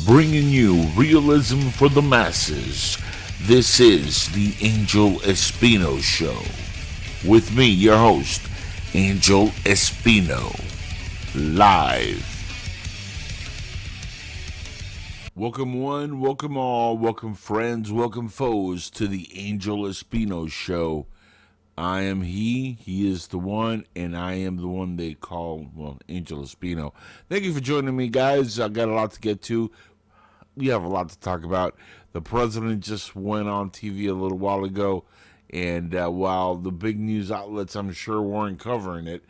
bringing you realism for the masses. This is the Angel Espino Show. With me, your host, Angel Espino, live. Welcome one, welcome all, welcome friends, welcome foes to the Angel Espino Show. I am he is the one, and I am the one they call, Angel Espino. Thank you for joining me, guys. I got a lot to get to. We have a lot to talk about. The president just went on TV a little while ago, and while the big news outlets, I'm sure, weren't covering it,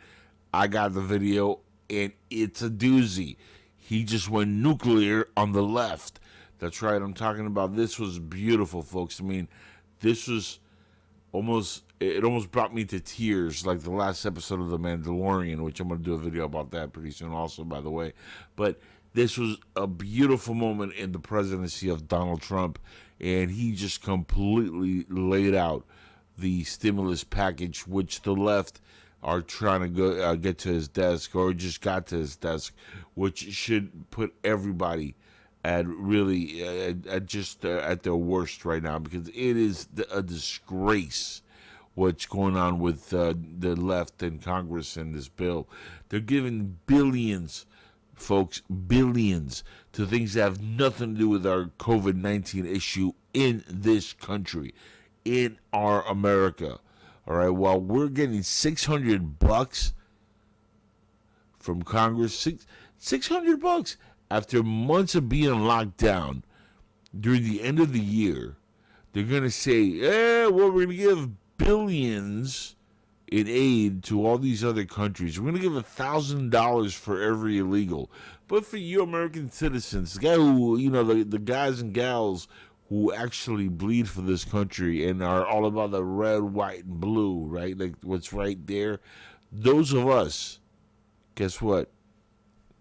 I got the video, and it's a doozy. He just went nuclear on the left. That's right, I'm talking about. This was beautiful, folks. I mean, this was it almost brought me to tears, like the last episode of The Mandalorian, which I'm going to do a video about that pretty soon also, by the way. But this was a beautiful moment in the presidency of Donald Trump, and he just completely laid out the stimulus package, which the left are trying to go get to his desk, or just got to his desk, which should put everybody at really at their worst right now, because it is a disgrace what's going on with the left in Congress and this bill. They're giving billions, folks, billions, to things that have nothing to do with our COVID-19 issue in this country, in our America. All right, while we're getting $600 from Congress, $600 after months of being locked down. During the end of the year, they're going to say, we're going to give billions in aid to all these other countries. We're going to give $1,000 for every illegal. But for you American citizens, the guy who, the guys and gals who actually bleed for this country and are all about the red, white, and blue, right? Like what's right there. Those of us, guess what?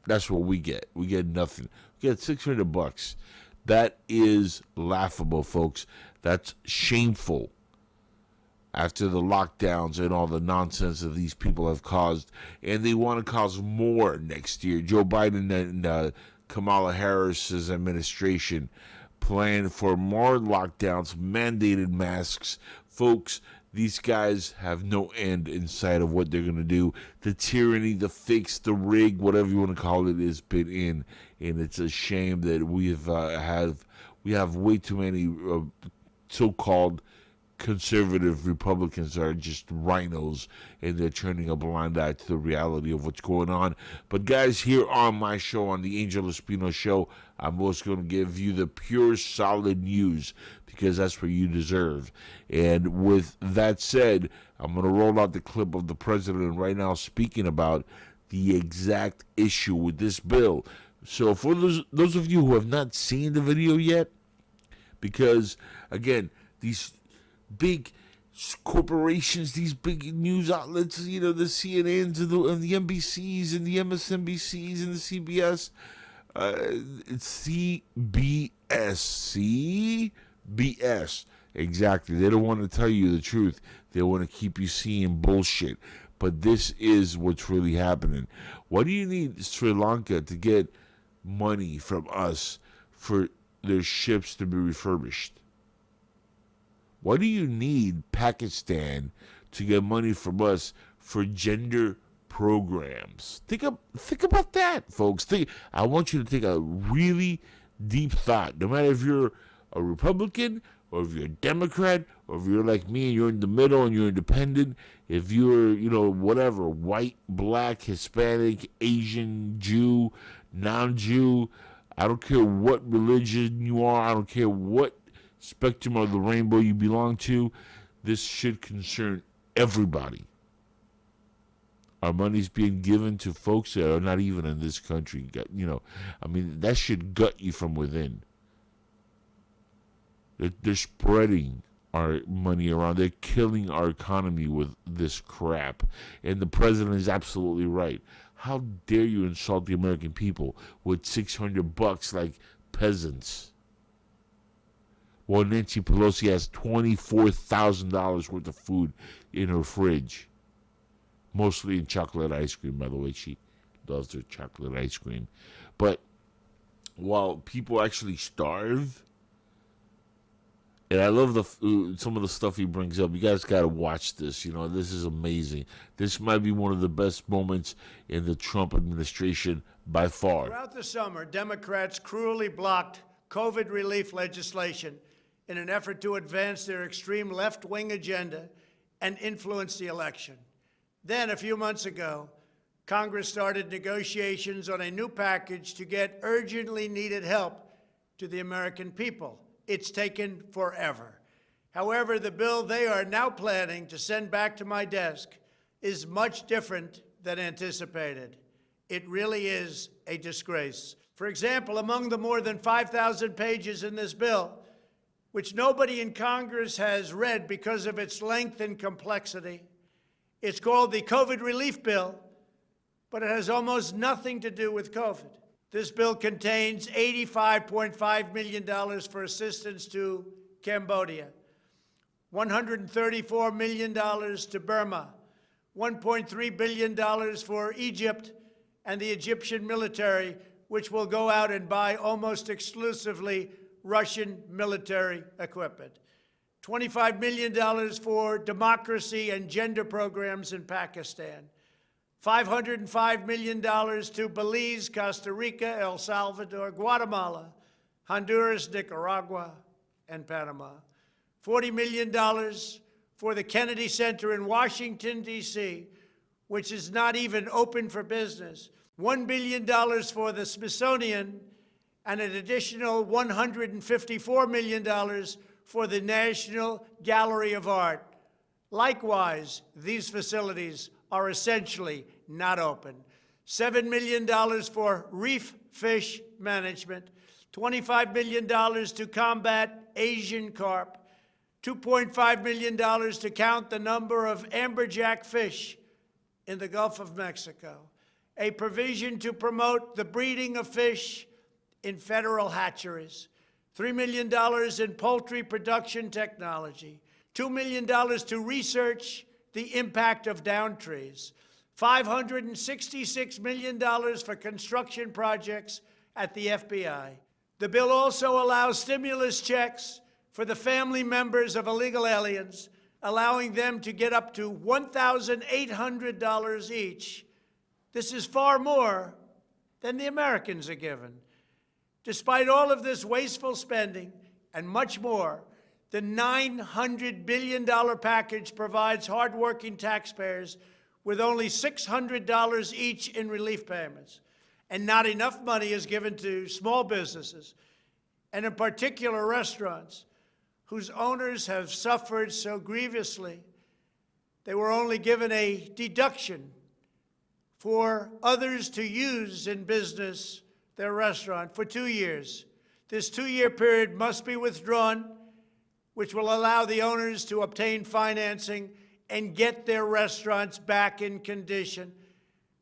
That's what we get. We get nothing. We get $600. That is laughable, folks. That's shameful. After the lockdowns and all the nonsense that these people have caused, and they want to cause more next year. Joe Biden and Kamala Harris's administration plan for more lockdowns, mandated masks. Folks, these guys have no end in sight of what they're going to do. The tyranny, the fix, the rig, whatever you want to call it, has been in. And it's a shame that we have way too many so-called conservative Republicans are just rhinos, and they're turning a blind eye to the reality of what's going on. But guys, here on my show, on the Angel Espino Show, I'm also going to give you the pure, solid news, because that's what you deserve. And with that said, I'm going to roll out the clip of the president right now speaking about the exact issue with this bill. So for those of you who have not seen the video yet, because, again, these big corporations, these big news outlets, the CNNs and the NBCs and the MSNBCs and the CBS, it's CBS, exactly. They don't want to tell you the truth. They want to keep you seeing bullshit. But this is what's really happening. What do you need Sri Lanka to get money from us for their ships to be refurbished? What do you need Pakistan to get money from us for gender programs? Think about that, folks. I want you to take a really deep thought. No matter if you're a Republican or if you're a Democrat or if you're like me and you're in the middle and you're independent, if you're, whatever, white, black, Hispanic, Asian, Jew, non-Jew, I don't care what religion you are, I don't care what spectrum of the rainbow you belong to, this should concern everybody. Our money's being given to folks that are not even in this country. That should gut you from within. They're spreading our money around. They're killing our economy with this crap. And the president is absolutely right. How dare you insult the American people with $600 like peasants? Well, Nancy Pelosi has $24,000 worth of food in her fridge. Mostly in chocolate ice cream, by the way. She loves her chocolate ice cream. But while people actually starve. And I love some of the stuff he brings up. You guys got to watch this. This is amazing. This might be one of the best moments in the Trump administration by far. Throughout the summer, Democrats cruelly blocked COVID relief legislation in an effort to advance their extreme left-wing agenda and influence the election. Then, a few months ago, Congress started negotiations on a new package to get urgently needed help to the American people. It's taken forever. However, the bill they are now planning to send back to my desk is much different than anticipated. It really is a disgrace. For example, among the more than 5,000 pages in this bill, which nobody in Congress has read because of its length and complexity, it's called the COVID Relief Bill, but it has almost nothing to do with COVID. This bill contains $85.5 million for assistance to Cambodia, $134 million to Burma, $1.3 billion for Egypt and the Egyptian military, which will go out and buy almost exclusively Russian military equipment, $25 million for democracy and gender programs in Pakistan, $505 million to Belize, Costa Rica, El Salvador, Guatemala, Honduras, Nicaragua, and Panama. $40 million for the Kennedy Center in Washington, D.C., which is not even open for business. $1 billion for the Smithsonian, and an additional $154 million for the National Gallery of Art. Likewise, these facilities are essentially not open. $7 million for reef fish management, $25 million to combat Asian carp, $2.5 million to count the number of amberjack fish in the Gulf of Mexico, a provision to promote the breeding of fish in federal hatcheries, $3 million in poultry production technology, $2 million to research the impact of down trees, $566 million for construction projects at the FBI. The bill also allows stimulus checks for the family members of illegal aliens, allowing them to get up to $1,800 each. This is far more than the Americans are given. Despite all of this wasteful spending and much more, the $900 billion package provides hardworking taxpayers with only $600 each in relief payments, and not enough money is given to small businesses, and in particular restaurants, whose owners have suffered so grievously. They were only given a deduction for others to use in business their restaurant for 2 years. This 2-year period must be withdrawn, which will allow the owners to obtain financing and get their restaurants back in condition.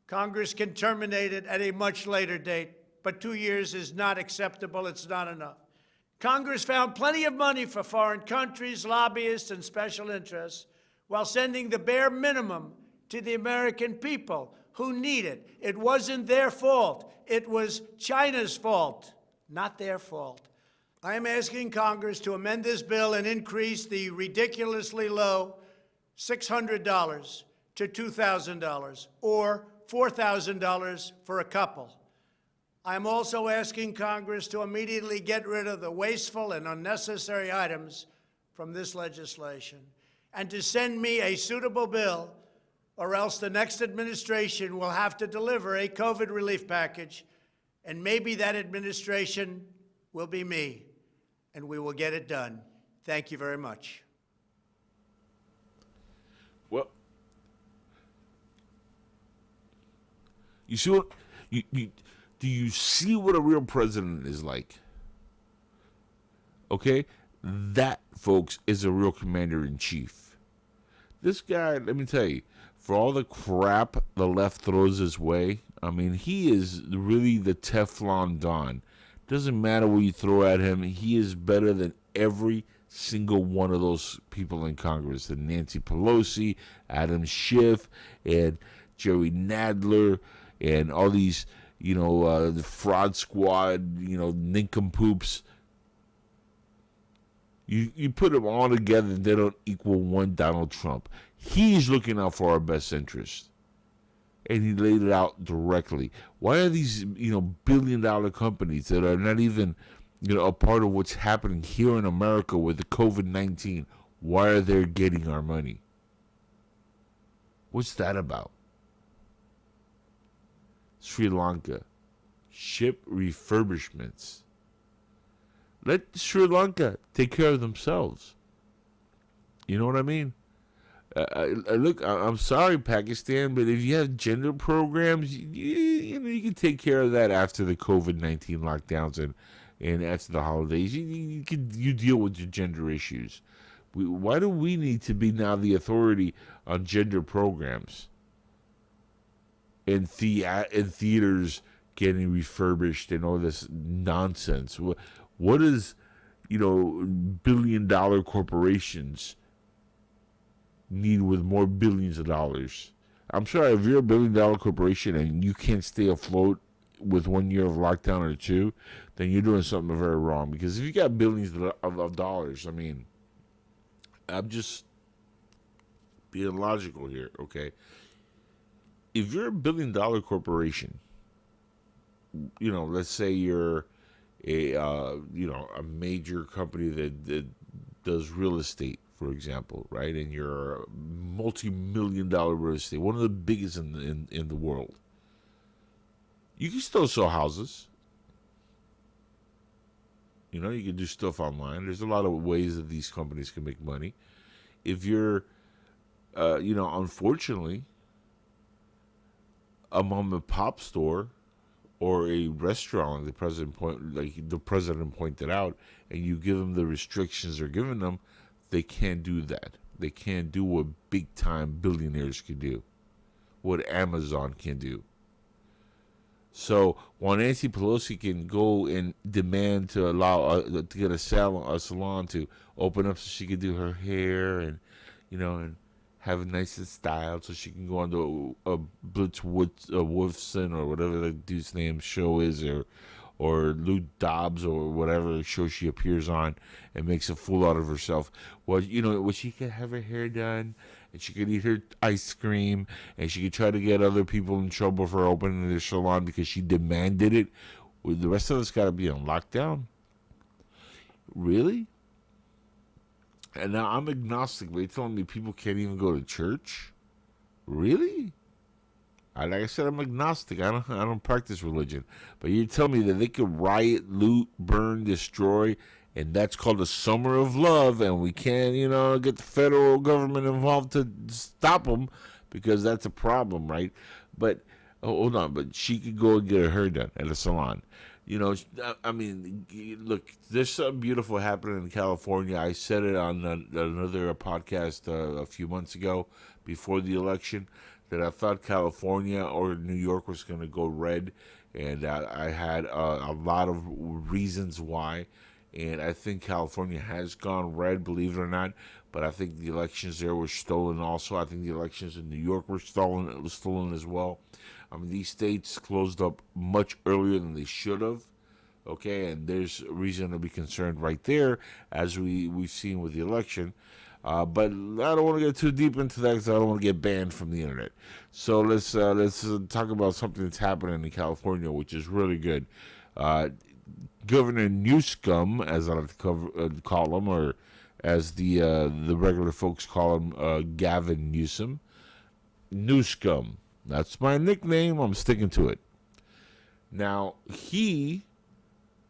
Congress can terminate it at a much later date, but 2 years is not acceptable. It's not enough. Congress found plenty of money for foreign countries, lobbyists, and special interests, while sending the bare minimum to the American people who need it. It wasn't their fault. It was China's fault, not their fault. I am asking Congress to amend this bill and increase the ridiculously low $600 to $2,000 or $4,000 for a couple. I am also asking Congress to immediately get rid of the wasteful and unnecessary items from this legislation and to send me a suitable bill, or else the next administration will have to deliver a COVID relief package, and maybe that administration will be me, and we will get it done. Thank you very much. Well, you see what do you see what a real president is like? Okay, that, folks, is a real commander-in-chief. This guy, let me tell you, for all the crap the left throws his way, I mean, he is really the Teflon Don. Doesn't matter what you throw at him, he is better than every single one of those people in Congress. And Nancy Pelosi, Adam Schiff, and Jerry Nadler, and all these the fraud squad, nincompoops. You put them all together, they don't equal one Donald Trump. He's looking out for our best interest. And he laid it out directly. Why are these, billion-dollar companies that are not even, a part of what's happening here in America with the COVID-19, why are they getting our money? What's that about? Sri Lanka. Ship refurbishments. Let Sri Lanka take care of themselves. You know what I mean? Look, I'm sorry, Pakistan, but if you have gender programs, you can take care of that after the COVID-19 lockdowns and after the holidays. You deal with your gender issues. Why do we need to be now the authority on gender programs? And theaters getting refurbished and all this nonsense. What is, billion-dollar corporations need with more billions of dollars? I'm sorry, if you're a billion-dollar corporation and you can't stay afloat with 1 year of lockdown or two, then you're doing something very wrong. Because if you got billions of dollars, I'm just being logical here, okay? If you're a billion-dollar corporation, let's say you're a major company that does real estate, for example, right? And you're a multi-million-dollar real estate, one of the biggest in the world. You can still sell houses. You can do stuff online. There's a lot of ways that these companies can make money. If you're, unfortunately, a mom and pop store or a restaurant, like the president pointed out, and you give them the restrictions they're giving them, they can't do that. They can't do what big-time billionaires can do, what Amazon can do. So while Nancy Pelosi can go and demand to allow to get a salon to open up so she can do her hair and and have a nice style, so she can go on to a Blitz Wolfson or whatever the dude's name show is, or Lou Dobbs or whatever show she appears on, and makes a fool out of herself. Well, she could have her hair done, and she could eat her ice cream, and she could try to get other people in trouble for opening their salon because she demanded it. Well, the rest of us got to be on lockdown? Really? And now I'm agnostic, but you're telling me people can't even go to church? Really? Like I said, I'm agnostic. I don't practice religion. But you're telling me that they could riot, loot, burn, destroy, and that's called a summer of love, and we can't, get the federal government involved to stop them because that's a problem, right? But, hold on, but she could go and get her hair done at a salon. Look, there's something beautiful happening in California. I said it on another podcast a few months ago before the election that I thought California or New York was going to go red, and I had a lot of reasons why. And I think California has gone red, believe it or not. But I think the elections there were stolen also. I think the elections in New York were stolen. It was stolen as well. These states closed up much earlier than they should have. Okay, and there's reason to be concerned right there, as we've seen with the election. But I don't want to get too deep into that because I don't want to get banned from the internet. So let's talk about something that's happening in California, which is really good. Governor Newscum, as I like to call him, or as the regular folks call him, Gavin Newscum. That's my nickname. I'm sticking to it. Now, he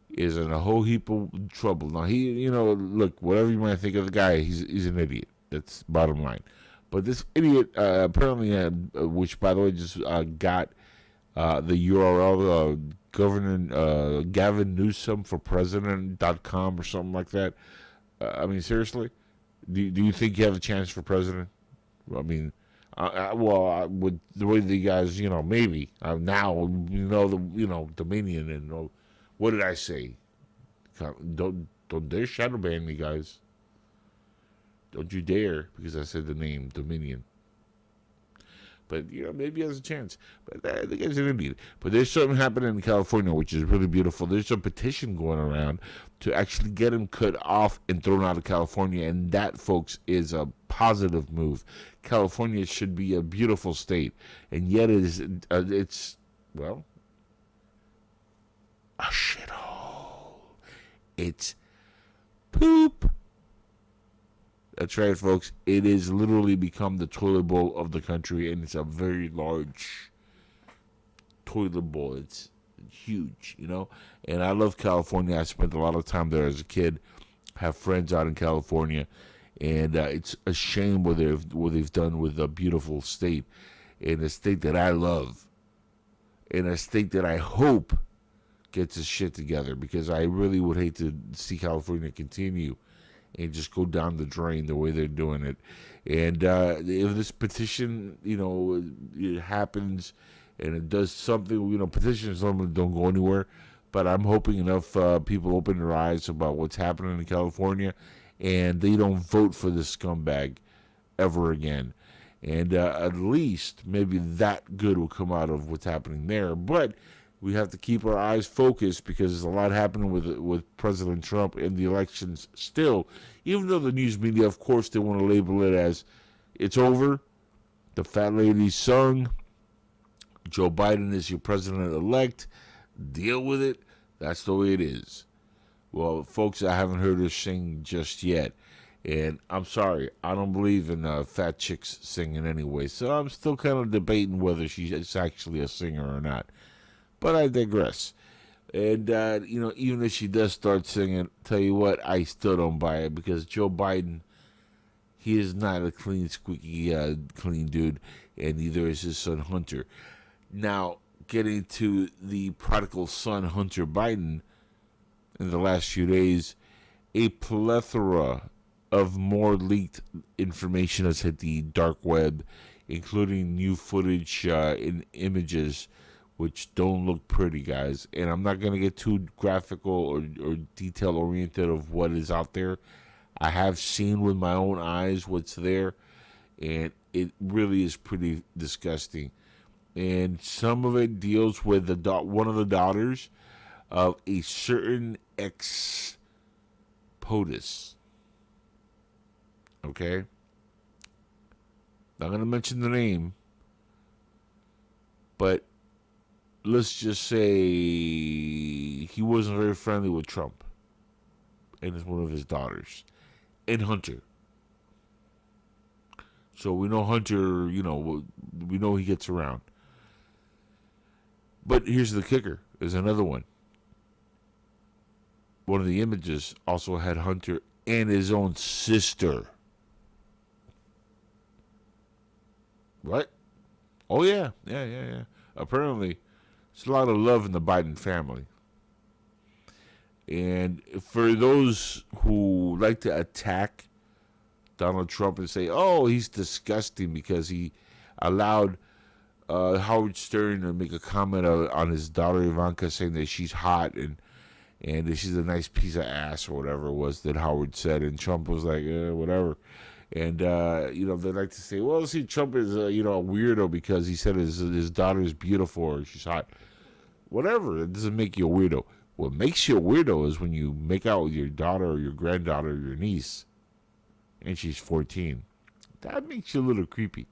is in a whole heap of trouble. Now, look, whatever you might think of the guy, he's an idiot. That's bottom line. But this idiot apparently, which, by the way, just got the URL, Governor Gavin Newsom for President.com or something like that. Seriously? Do you think you have a chance for president? With the way the guys, maybe now, the Dominion and what did I say? Don't dare shadow ban me, guys. Don't you dare, because I said the name Dominion. But, maybe he has a chance. But the guy's an idiot. But there's something happening in California, which is really beautiful. There's a petition going around to actually get him cut off and thrown out of California. And that, folks, is a positive move. California should be a beautiful state. And yet it's, well, a shithole. It's poop. That's right, folks. It has literally become the toilet bowl of the country, and it's a very large toilet bowl. It's huge, And I love California. I spent a lot of time there as a kid. Have friends out in California, and it's a shame what they've done with a beautiful state, and a state that I love, and a state that I hope gets its shit together, because I really would hate to see California continue and just go down the drain the way they're doing it. And if this petition, it happens and it does something, petitions normally don't go anywhere, but I'm hoping enough people open their eyes about what's happening in California, and they don't vote for this scumbag ever again. And at least maybe that good will come out of what's happening there. But we have to keep our eyes focused, because there's a lot happening with President Trump in the elections still. Even though the news media, of course, they want to label it as it's over. The fat lady sung. Joe Biden is your president-elect. Deal with it. That's the way it is. Well, folks, I haven't heard her sing just yet. And I'm sorry, I don't believe in fat chicks singing anyway. So I'm still kind of debating whether she's actually a singer or not. But I digress. And, even if she does start singing, tell you what, I still don't buy it, because Joe Biden, he is not a clean, squeaky, clean dude, and neither is his son Hunter. Now, getting to the prodigal son, Hunter Biden, in the last few days, a plethora of more leaked information has hit the dark web, including new footage and images which don't look pretty, guys. And I'm not going to get too graphical or detail-oriented of what is out there. I have seen with my own eyes what's there, and it really is pretty disgusting. And some of it deals with one of the daughters of a certain ex-POTUS. Okay? Not going to mention the name, but let's just say he wasn't very friendly with Trump, and it's one of his daughters, and Hunter. So we know Hunter, we know he gets around. But here's the kicker. There's another one. One of the images also had Hunter and his own sister. What? Oh, yeah. Yeah. Apparently, there's a lot of love in the Biden family. And for those who like to attack Donald Trump and say, oh, he's disgusting because he allowed Howard Stern to make a comment on his daughter Ivanka, saying that she's hot and that she's a nice piece of ass or whatever it was that Howard said. And Trump was like, whatever. And, they like to say, well, see, Trump is, a weirdo because he said his daughter is beautiful or she's hot. Whatever. It doesn't make you a weirdo. What makes you a weirdo is when you make out with your daughter or your granddaughter or your niece and she's 14. That makes you a little creepy.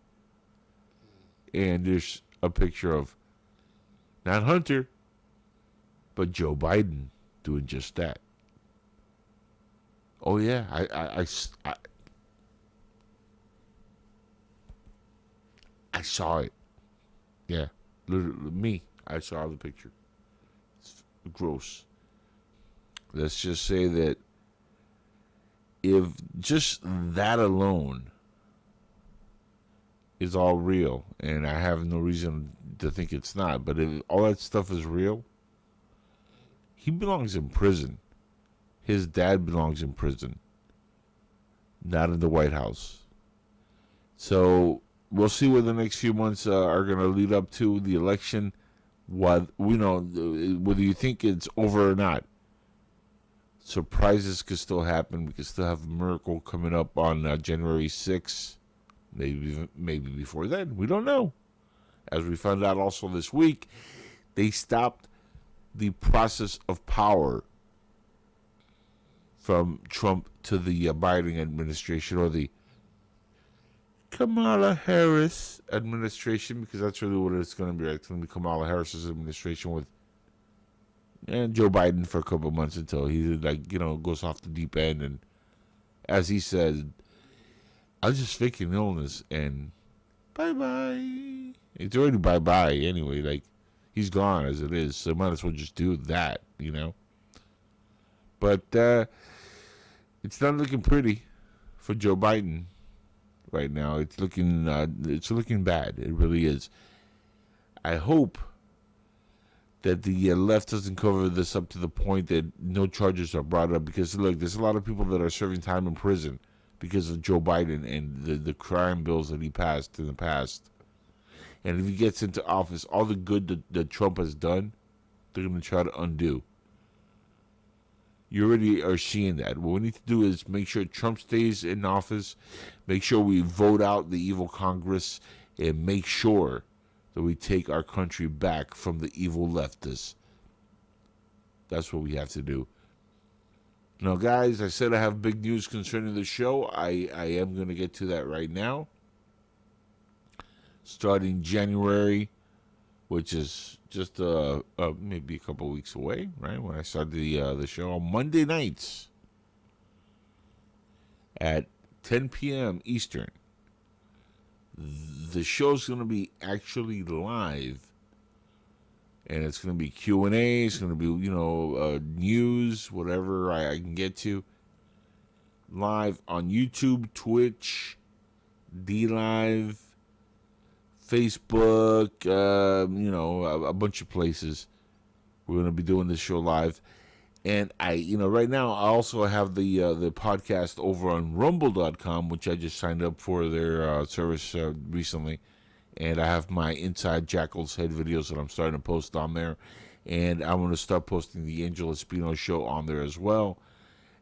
And there's a picture of not Hunter, but Joe Biden doing just that. Oh, yeah. I saw it. Yeah. Literally, me. I saw the picture. It's gross. Let's just say that if just that alone is all real, and I have no reason to think it's not, but if all that stuff is real, he belongs in prison. His dad belongs in prison, not in the White House. So we'll see what the next few months are going to lead up to the election. Whether you think it's over or not, surprises could still happen. We could still have a miracle coming up on January 6th. Maybe before then. We don't know. As we found out also this week, they stopped the process of power from Trump to the Biden administration, or the Kamala Harris administration, because that's really what it's going to be. It's going to be Kamala Harris's administration with Joe Biden for a couple of months until he goes off the deep end. And as he said, I'll just fake an illness and bye-bye. It's already bye-bye anyway. Like, he's gone as it is, so might as well just do that, But it's not looking pretty for Joe Biden right now. It's looking bad. It really is. I hope that the left doesn't cover this up to the point that no charges are brought up, because look, there's a lot of people that are serving time in prison because of Joe Biden and the crime bills that he passed in the past. And if he gets into office, all the good that Trump has done, they're going to try to undo. You already are seeing that. What we need to do is make sure Trump stays in office, make sure we vote out the evil Congress, and make sure that we take our country back from the evil leftists. That's what we have to do. Now, guys, I said I have big news concerning the show. I am going to get to that right now. Starting January, which is just maybe a couple weeks away, right? When I start the show on Monday nights at 10 p.m. Eastern. The show's going to be actually live, and it's going to be Q&A. It's going to be, news, whatever I can get to. Live on YouTube, Twitch, DLive, Facebook, a bunch of places. We're going to be doing this show live. And right now I also have the podcast over on rumble.com, which I just signed up for their service recently. And I have my Inside Jackal's Head videos that I'm starting to post on there. And I'm going to start posting the Angel Espino show on there as well.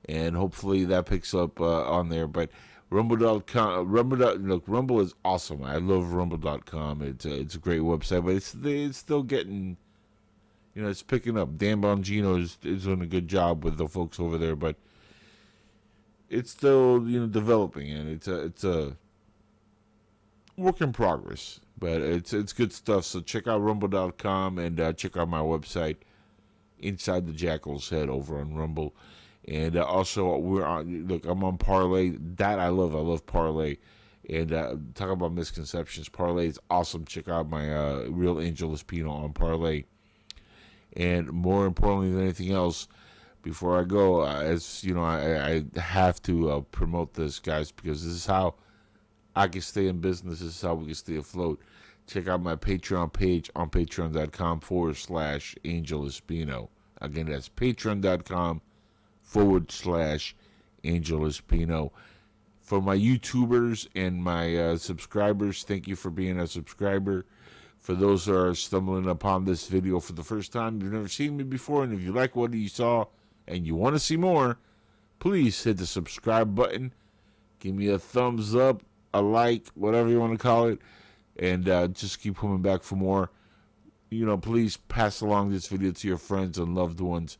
And hopefully that picks up on there. But Rumble.com, Rumble is awesome. I love Rumble.com. It's a great website, but it's still getting, it's picking up. Dan Bongino is doing a good job with the folks over there, but it's still developing, and it's a work in progress. But it's good stuff. So check out Rumble.com and check out my website, Inside the Jackal's Head, over on Rumble. And also, I'm on Parlay. That I love. I love Parlay. And talk about misconceptions. Parlay is awesome. Check out my Real Angel Espino on Parlay. And more importantly than anything else, before I go, I have to promote this, guys, because this is how I can stay in business. This is how we can stay afloat. Check out my Patreon page on patreon.com/Angel Espino. Again, that's patreon.com/Angel Espino. For my YouTubers and my subscribers, thank you for being a subscriber. For those that are stumbling upon this video for the first time, you've never seen me before, and if you like what you saw and you want to see more, please hit the subscribe button. Give me a thumbs up, a like, whatever you want to call it, and just keep coming back for more. Please pass along this video to your friends and loved ones,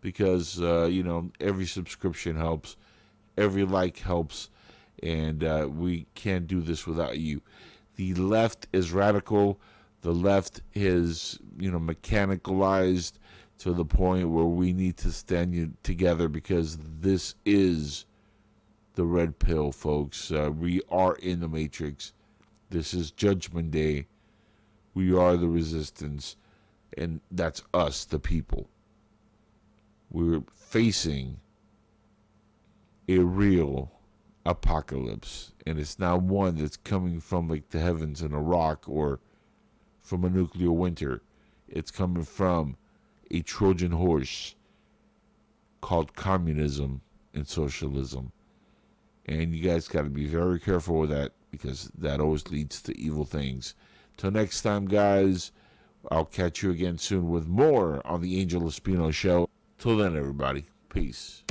because, every subscription helps, every like helps, and we can't do this without you. The left is radical. The left is, mechanicalized to the point where we need to stand together, because this is the red pill, folks. We are in the Matrix. This is Judgment Day. We are the resistance, and that's us, the people. We're facing a real apocalypse, and it's not one that's coming from like the heavens in a rock or from a nuclear winter. It's coming from a Trojan horse called communism and socialism. And you guys got to be very careful with that, because that always leads to evil things. Till next time, guys, I'll catch you again soon with more on the Angel Espino Show. Till then, everybody, peace.